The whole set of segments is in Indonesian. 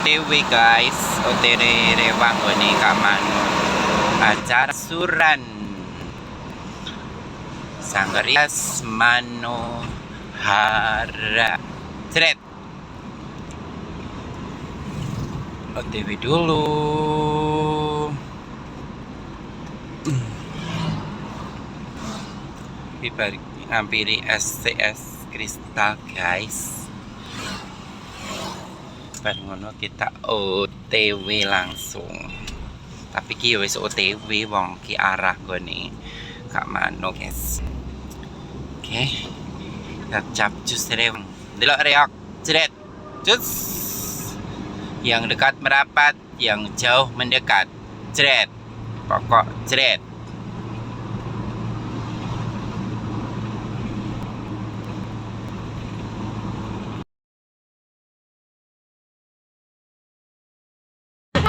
Dewi guys, OTW rewang ini kaman acara suran Sanggarias Manohara Ceret OTW dulu. Kita hampiri SCS Kristal guys. Bar ngono kita OTW langsung. Tapi ki wis OTW wong ki arah gone Kak Mano guys. Oke. Cap jus rewang. Delok reok jret. Jus. Yang dekat merapat, yang jauh mendekat. Jret. Pokok jret.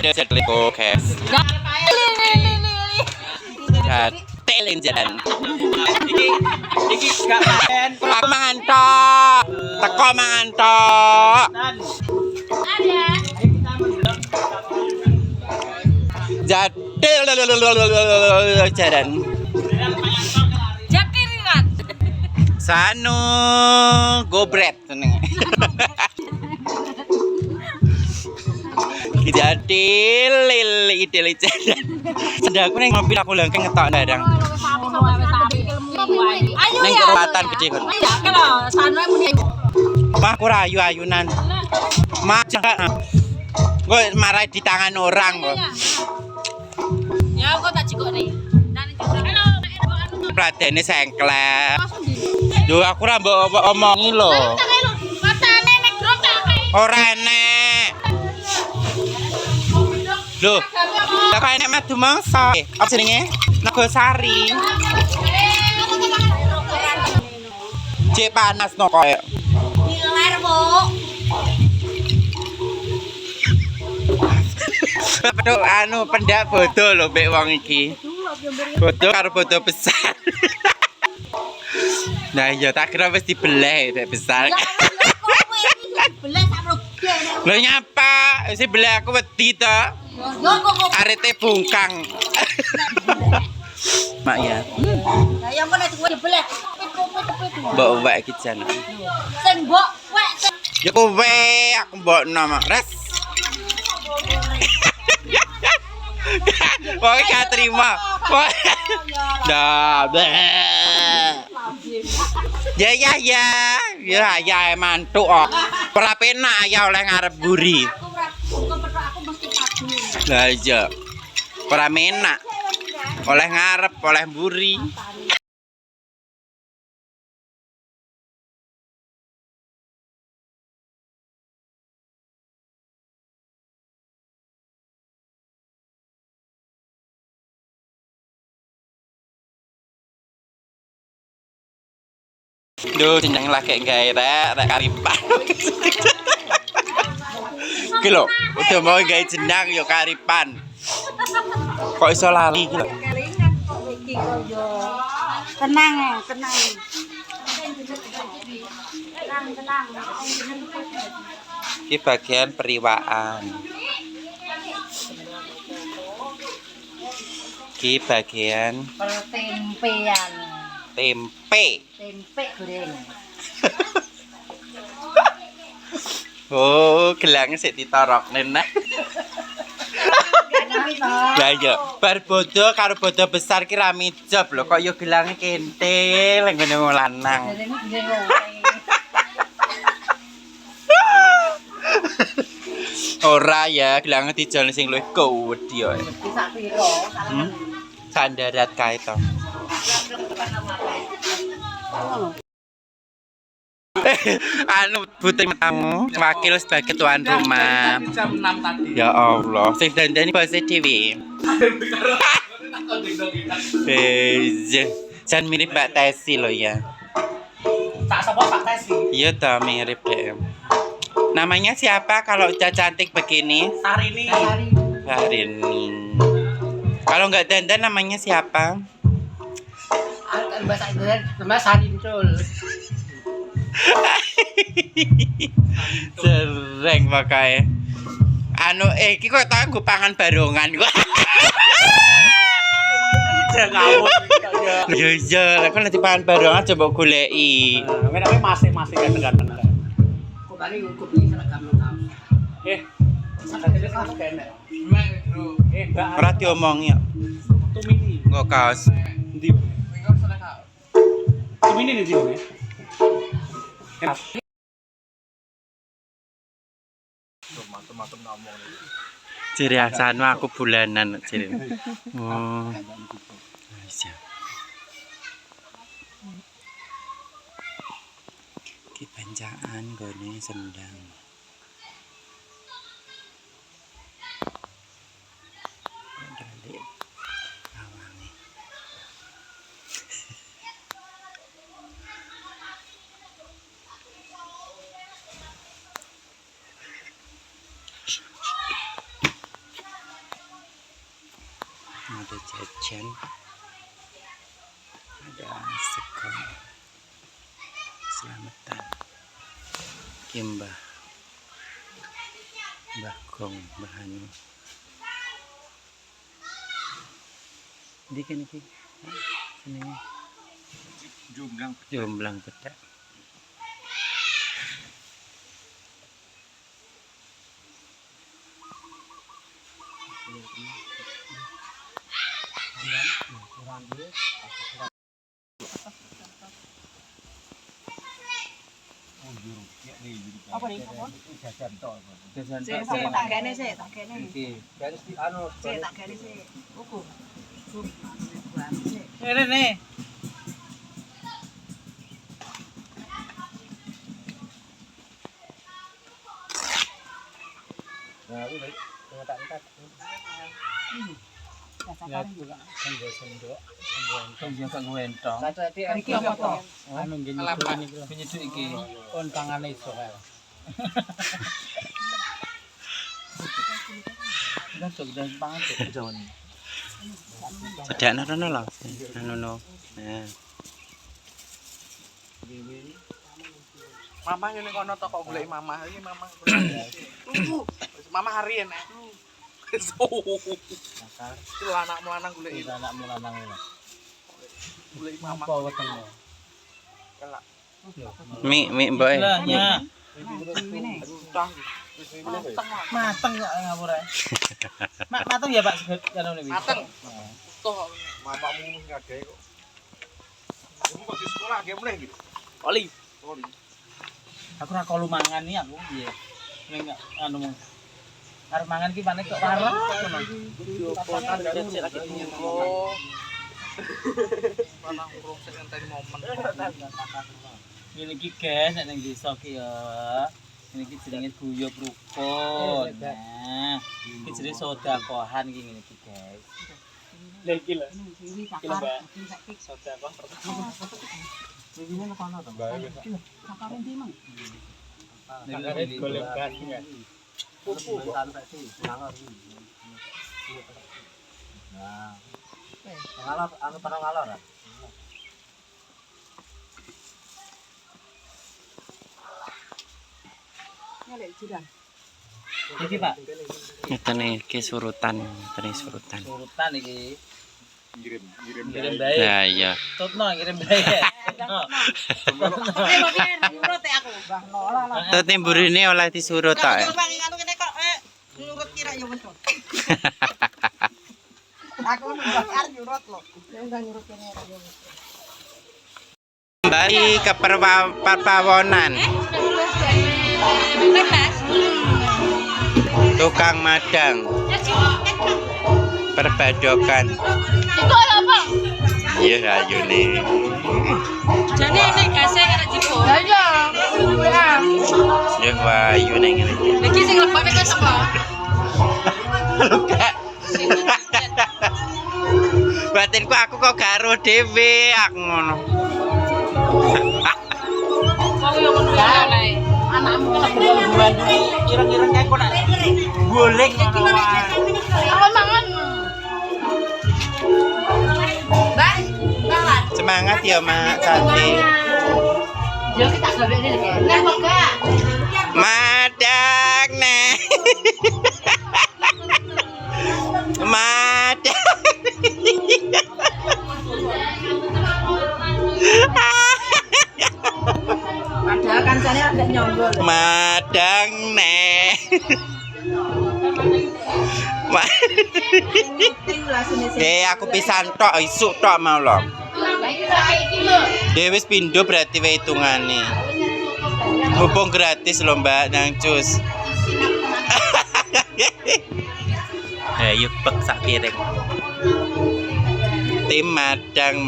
Liko kes. Telin jalan. Iki gak paten. Aku mangan tok. Teko mangan tok. Jadil jalan. Jatiringan. Sanu gobret seneng. Jadi lili jalan. Sedang aku neng mobil aku langkeng ngetok barang. Neng kekuatan gede kan. Mah aku rayu ayunan. Mah jangan. Gue marah di tangan orang kok. Ya aku tak cikok nih. Pelatihnya sengklek. Duh aku rambut omongi loh. Ora enek. Loh, tak kayak enek madu mangsa. Apa jenenge? Nagosari. Cek panas no koyo. Air, Bu. Betul anu pendak bodoh lho mbek wong iki. Bodoh karo bodoh besar. Nah iya tak kira wis dibelah mbek besar. Lho nyapa? Wis dibelah aku wedi to. Arete bungkang. Mak ya. Ya ampun nek dibelah. Mbok wek iki jan. Sing mbok wek. Ya kowe aku mbokno mak. Res. Wong gak terima. Dah. Ya mantuk kok. Ora penak ya oleh ngarep guri. Aku mesti padu. Lah iya. Ora menak. Oleh ngarep, oleh mburi. Duh, jeneng lagi gawe rek karipan. Ki lho, udah mau gawe jenang yo karipan. Kok iso lali ki lho. Tenang ya, tenang. Tenang. Ki bagian periwaan. Ki bagian Pertempean. tempe. Tempe goreng. Oh, gelang sik ditorok nena. Lah iya, bar bodo karo bodo besar ki ra mijop lho, kok yo gelange kentil ngene wong lanang. Ora ya, gelange dijol sing luwih kuwedi yo. Sak piro? Sandarat kae to. Anu putri tamu wakil sebagai tuan rumah. Jam 6 tadi. Ya Allah, sing dandani bahasa dewi. Jangan mirip Mbak Tesi loh ya. Tak sapa Pak Tesi. Iya toh mirip deh. Namanya siapa kalau udah cantik begini? Sarini. Sarini. Kalau nggak dandan namanya siapa? Bahasa Indonesia namanya Sarintul. Sering pakai. Anu iki kok tak nggo pangan barongan kok. Ngawur. Yo iya, lek nanti pangan barongan coba goleki. Tapi masih ganteng-ganteng. Kok bali kok beli seragam tahu. Sakjane kan kene. Mbak. Ora diomongi ya. Tumini. Nggo kaos. Ndi? Tumini ndi ne? Ciri asano aku bulanan ciri. Oh. Bisa. Ki pancaan gone sendang. Dalik awange. Ada jajan, ada sekam, selamatan, kimbah, bagong, bahanu. Di kan iki, sini jomblang pedak. Apa nih? Jajan tok. Tak kene sih, tak kene. Iki, kan anu Sik tak kene sih. Ukur. Rene. Nah, aku baik. Tak. Ya juga kan sendok. Sendok kang wentong. Iki apa to? Anu ngene iki. Penyeduk iki. Kon tangane iso kae. Dah sok dah pangan tok jawan. Sedakno rono lho. Anu no. Nah. Mama ngene kono to kok goleki mama. Iki mama. Mama harian ya. Itu anakmu lanang goleki. Anakmu lanang ngono. Goleki mama. Apa wetenge? Kelak. Mi mbok e. Ya. Entah. Mateng kok ngawur ae. Mateng ya Pak kan ngene iki. Mateng. Toh mamamu ngagawe kok. Kamu kok di sekolah ge mulai iki. Oli. Aku ora kolu mangan iki aku piye. Ning anu arep mangan iki panek kok karo ngono. Potan dari lagi oh. Panang urung sing ngenteni momen. Ngene iki guys nek ning desa ki ya. Ngene iki jenenge guyub rukun. Nah, iki jenenge sedekahan iki ngene iki guys. Lha iki lho. Iki lho Mbak. Sedekah. Ini nek kono to. Sakare ndi mang? Nek golek gas ya. Pupu santai sih, ngalor. Nah. Ngalor, anu pernah ngalor ah. Nyalek jiran. Iki Pak, Ngeten iki surutan, surutan. surutan iki. Ngirim Ngirim bae. Nah iya. Tutno ngirim bae. Oke, mau piye nurut aku. Mbah Nola lah. Tete mburine oleh disurut tok. Kalau bang anu kene kok nurut kira ya wis. Aku nurut arep nurut lho. Enggak nurut kene ora ya wis. Kembali ke perpawonan. Tukang madang. Perbadokan. Itu apa? Iya ayune. Jane nek gase arek jipo. Lah iya. Ya wayu ning ngene. Iki sing lebone kok sapa? Batinku aku kok garo dhewe aku ngono. Wong yo ngono ae. Anakmu kena bulan Kira-kira kayak kok nak golek Apa mangan? Bang, kalah. Semangat ya Mak cantik. Yo kita gawe ini lho. Nek kok gak? Madang nah. Aku pisan tok isuk tok mau lho. Wis pindho berarti wae hitungane. Mumpung gratis lho Mbak nang cus. Ayo pek sak piring. Tim madang.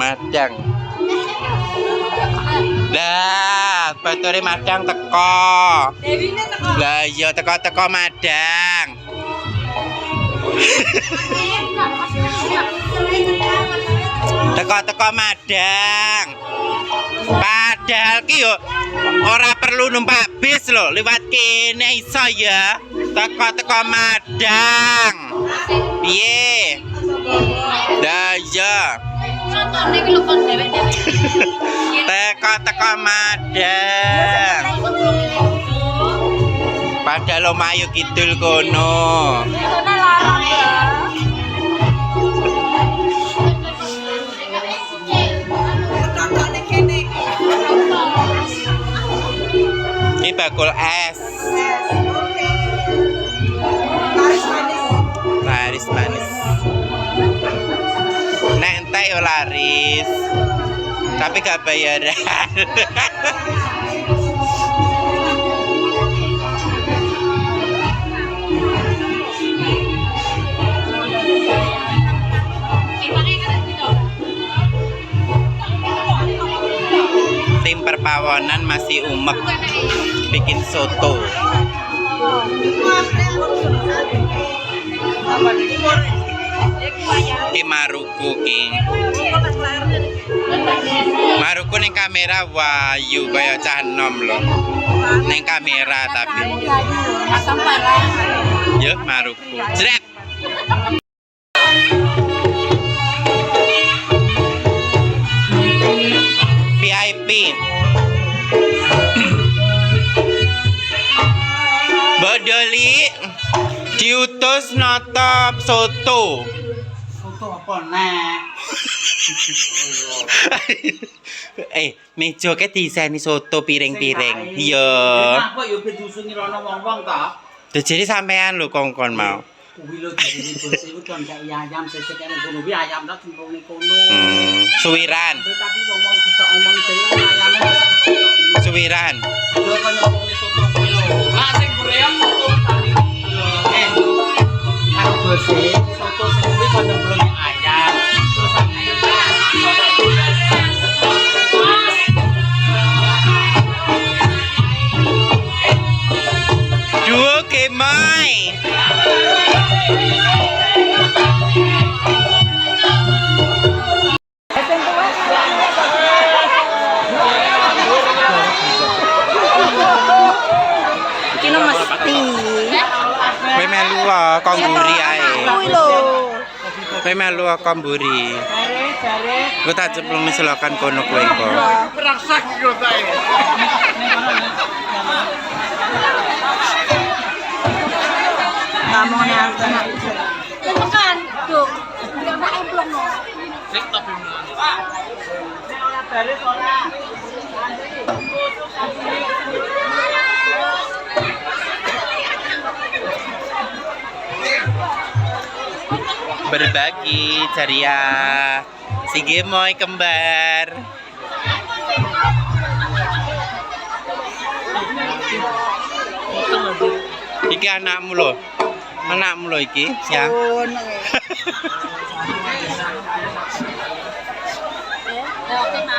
Lah, bature madang teko. Lah iya teko madang. Teko madang. Padahal ki yo ora perlu numpak bis lho, liwat kene iso ya. Teko madang. Piye? Lah iya. Contone ki lho kon dewek-dewek. Teko madang. Padahal omayu kidul kono. Kono larang ya. Ini bakul es. Laris manis. Nek entek yo laris. Tapi gak bayaran. Tim perpawanan masih umek bikin soto. Ki Maruku ki. Maruku ning kamera wayu kaya cah enom lho. Ning kamera tapi. Asam parah. Yo Maruku. Jret. VIP. Bodoli diutus nata soto. Foto apa nek? Meja ke diseni soto piring-piring. Iya. Apa yo ben diusungi rono wong-wong ta? Jadi sampean lho kongkon mau. Kuwi lho jadi bos iku kon gak ayam sesek nang kono wi ayam tak cemplung ning kono. Suwiran. Tapi wong-wong susah omong dhewe ayame sak. Suwiran. Yo kon nyambung ning soto kuwi lho. Lah sing goream soto tani. Karo bos soto sing kuwi kon nyemplung ning ayam. Terus Duo kemai. Kino mesti. Kowe melu kok mburi ae. Kuwi lho. Kowe melu kok mburi. Ku tak cemplung selokan kono kowe kok. Peraksak yo tae. Kamu nang kena. Tekan, Duk. Enggak ada emplong no. sik tapi dari ora. Berbagi ceria. Si Gemoy kembar. Iki anakmu lho. Anakmu lho iki, ya.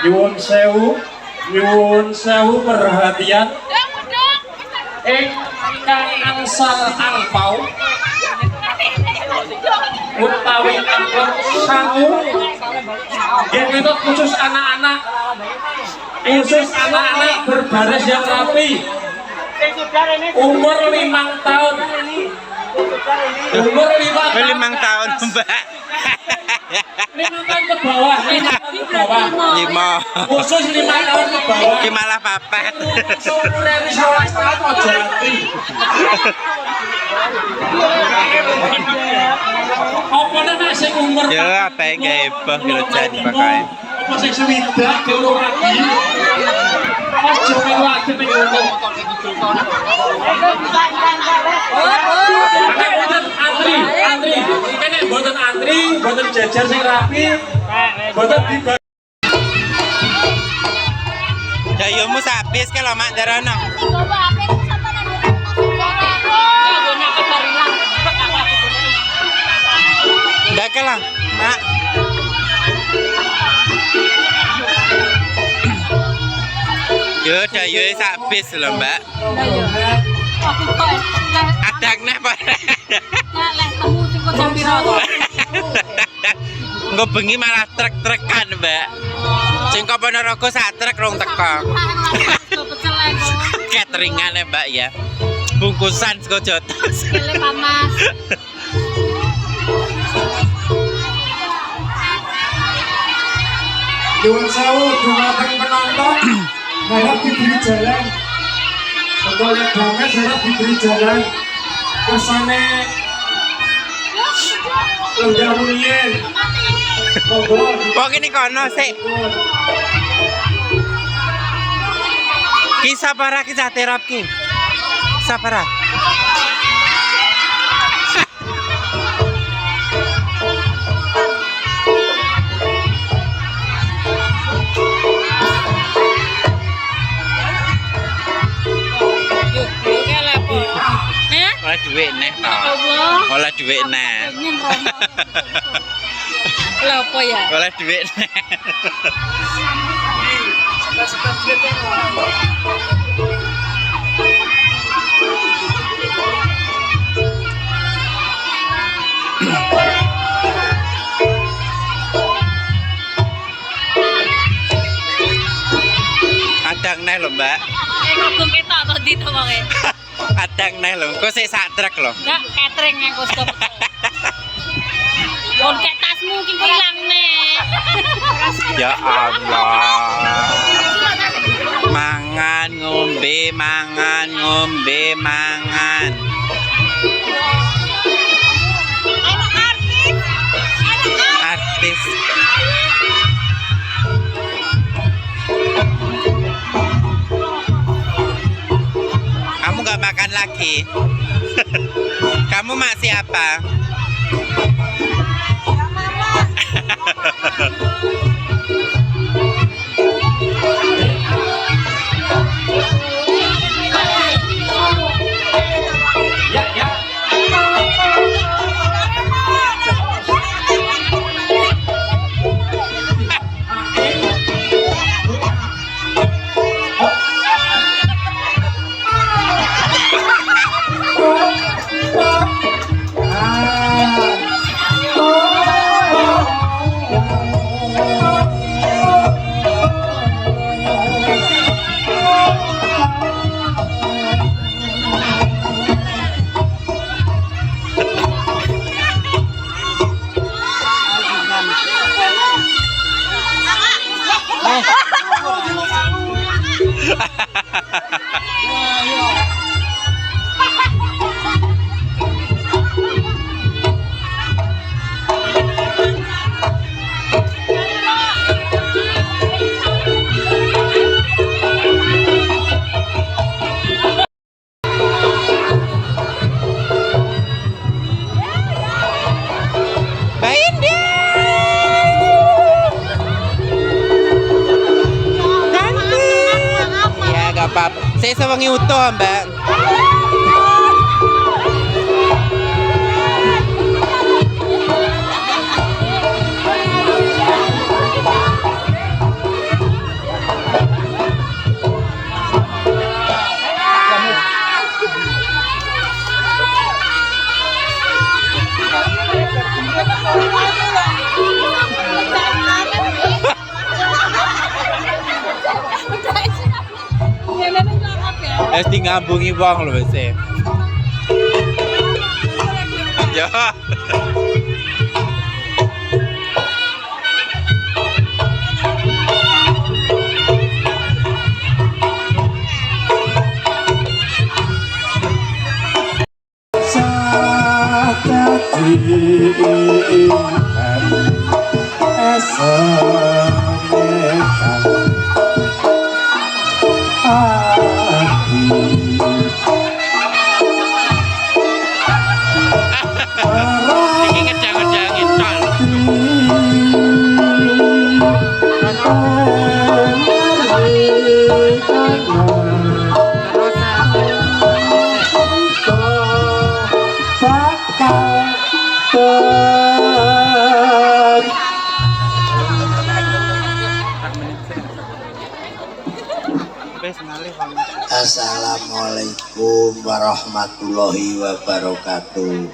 Nyuwun sewu perhatian. Ingkang angsal angpau utawi amplop sangu nggih khusus anak-anak berbaris yang rapi umur 5 tahun umur 5 tahun, Mbak. 5 tahun ke bawah 5. khusus 5 tahun ke bawah Ki malah papat. dari swasta atau jati apa nek sing umur Yo apa gawe bah kilo jan pakai. apa sing swidak ke ora lagi aja melu ade ning ngono boten jajar sing rapi. Boten dibagi. Dayomu sabis kalau mak darono. Dak lah, mak. Yo dayo sabis lho, Mbak. Adak nek apa? Engko bengi malah trek-trekan, Mbak. Sing kok Ponorogo sak trek rong teko. Cateringan ya, Mbak ya. Bungkusan sego jotos. Nyuwun sewu dumateng penonton, harap diberi jalan. Untuk lihat banget harap diberi jalan. Kersane lenggah munien. Monggo. Wong ini kono sik. Ki sapara ki terap ki. Sapara. Olah duit neh to. Olah duit neh. Lah apa ya? Olah duit neh. Adang neh lho, Mbak. Kagum ketok to ndi to wonge. Adang neh lho, kok sik sak truk lho. Enggak catering aku stop. Kon kek tasmu ki ilang nek. Ya Allah. Mangan ngombe, mangan ngombe, mangan. Artis. Kamu gak makan lagi? Kamu masih apa? Saya sewangi utuh, Mbak. Mesti ngambungi wong lho wis. Ya. Iki ngejang-ngejangin tol. Assalamualaikum warahmatullahi wabarakatuh.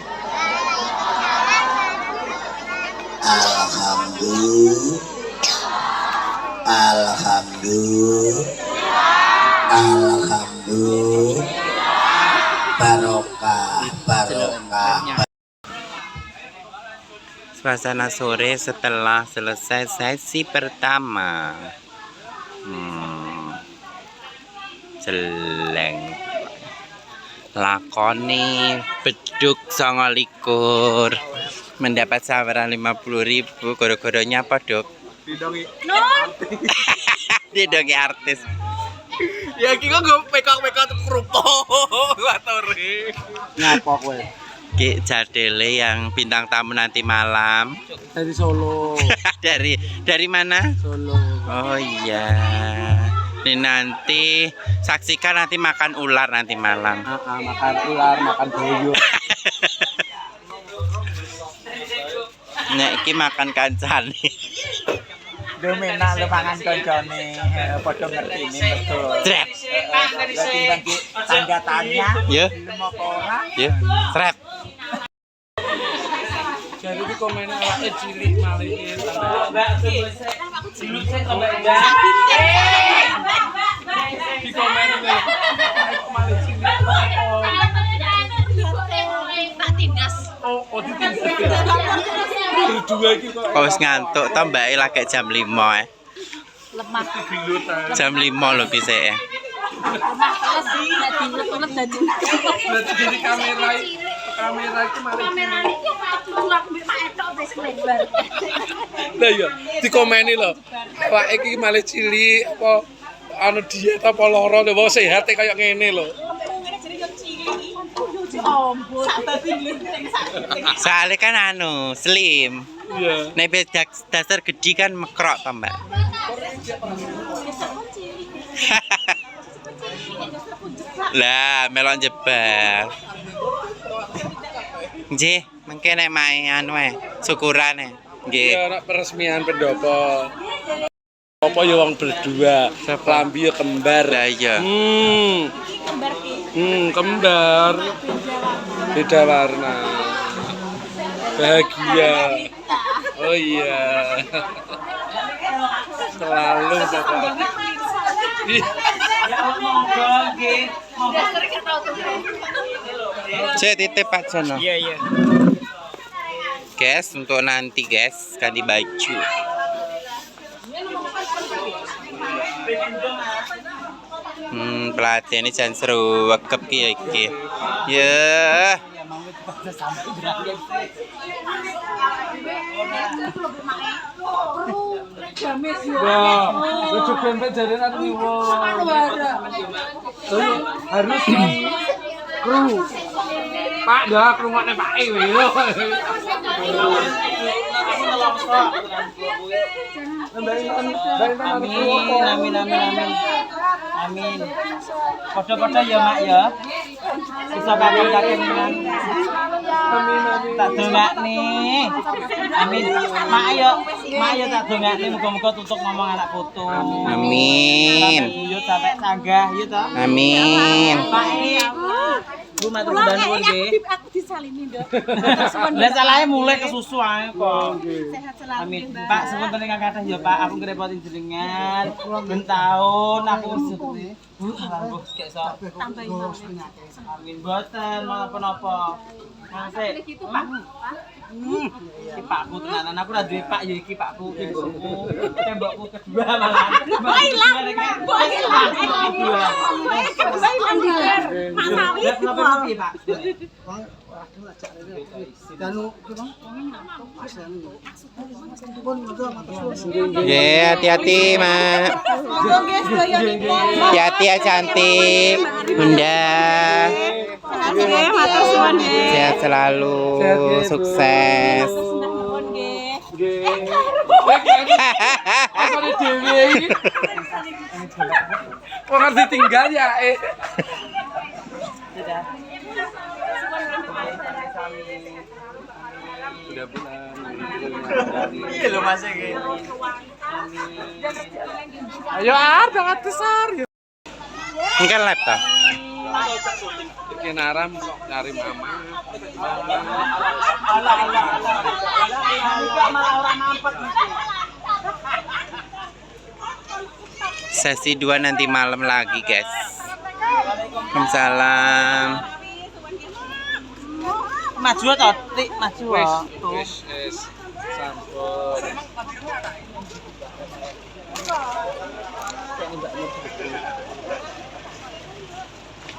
Alhamdulillah, barokah. Suasana sore setelah selesai sesi pertama. Jeleng lakoni beduk 29 mendapat saweran 50.000 goro-goronya apa dok? Didongi artis ya ki kok pekok-pekok kerupuk watore Nyapa kowe? Ki Jadele yang bintang tamu nanti malam Dari Solo. dari mana? Solo. Oh iya. Ini nanti saksikan nanti makan ular nanti malam. Makan ular, makan boyo. Nek iki makan kancane. Domenak le pangan koncone, padha ngertine betul. Trap. Bagi tanda tanya. Ya. Mau ora? Ya. Trap. Jadi di komen awake cilik malih cilik sampai di komen malih cilik Tak tindas. oh ditindas berdua iki kok Kok wis ngantuk to Mbak lagi jam 5 Lemah. Jam 5 lho bisike. Lemah terus sih, nek diulet-ulet dadi. jadi kamera itu malih Kamerane iki aku mbek Pak Etok wis lebar. Lah iya, dikomeni lho. Pak iki malih cilik apa anu diet apa lara lho, wong sehat kaya ngene lho. Soalnya kan anu slim. Iya. Nek dasar gede kan mekrok to Mbak. Lah melon jebak. Nggih, mengke nek mae anu syukuran nggih. Ya nek peresmian pendopo. Apa ya wong berdua, lambi ya kembar. Lah iya. Kembar. Beda warna. Bahagia. Oh iya. Selalu pokoknya. Saya titip Pak Jono. iya Guys, untuk nanti guys, ganti baju. Pelatih ini jangan seru wekep ki ya iki. Ya. Wah, lucu pempek jadi nanti harus di kru. Pak, dah kru mana Pak Amin. Podo-podo ya Mak ya. Bisa kakek-kakek menang. Tak dongakne. Amin. Mak ayo tak dongakne muga-muga tutuk ngomong anak putu. Amin. Yuk sampai sanggah yuk toh. Amin. Pak Bu matur nuwun nggih. Aku disalini, Dok. Lah salahnya mulai ke susu ae kok. Sehat selalu. Amin. Pak sepunten ingkang kathah ya Pak, aku ngrepoti jenengan. Ben taun aku sedih. Bu, alhamdulillah gak iso. Tambahin Amin boten menapa-napa. Masih gitu, Pak. iki Pakku tenanan aku ora duwe Pak ya iki Pakku ibuku. Tembokku kedua malah. Mbok ilang. Mbok ilang. Masawi. Lah kenapa piye Pak? Ya, hati-hati, Mak. Hati-hati ya cantik. Bunda. Sehat selalu, sukses. Apa dhewe iki? Kok harus ditinggal ya? sudah pulang. Iya lo masih kayak. Ayo jangan besar. Ini kan laptop. Bikin aram dari mama. Sesi 2 nanti malam lagi, guys. Waalaikumsalam. Maju atau tik maju Wis sampun.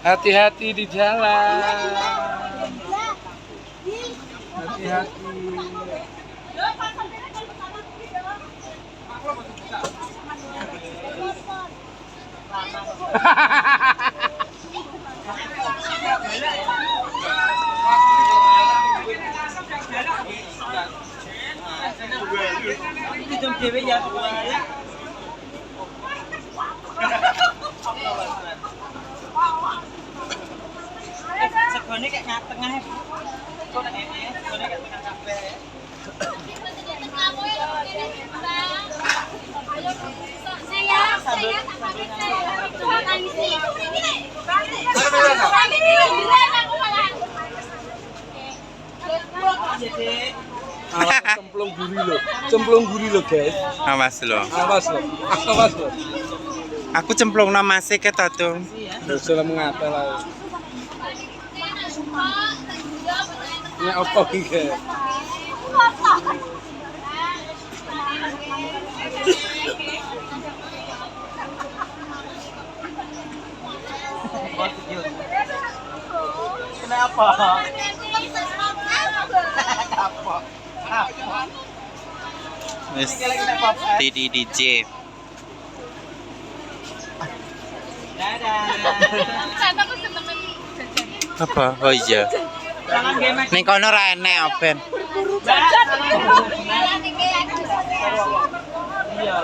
Hati-hati di jalan. Hati-hati. Itu dewe ya. Segone kayak tengah. Kok nek ngene, segone kayak tengah kabeh. Cemplung guri lo guys. Awas lo. Awas lo. Aku cemplung nama sih ke tuh. Sudah mengata lah. Ini apa gitu? Kenapa? Wis Tidi DJ. Apa? Oh iya. Ning kono ra enek open. Iya.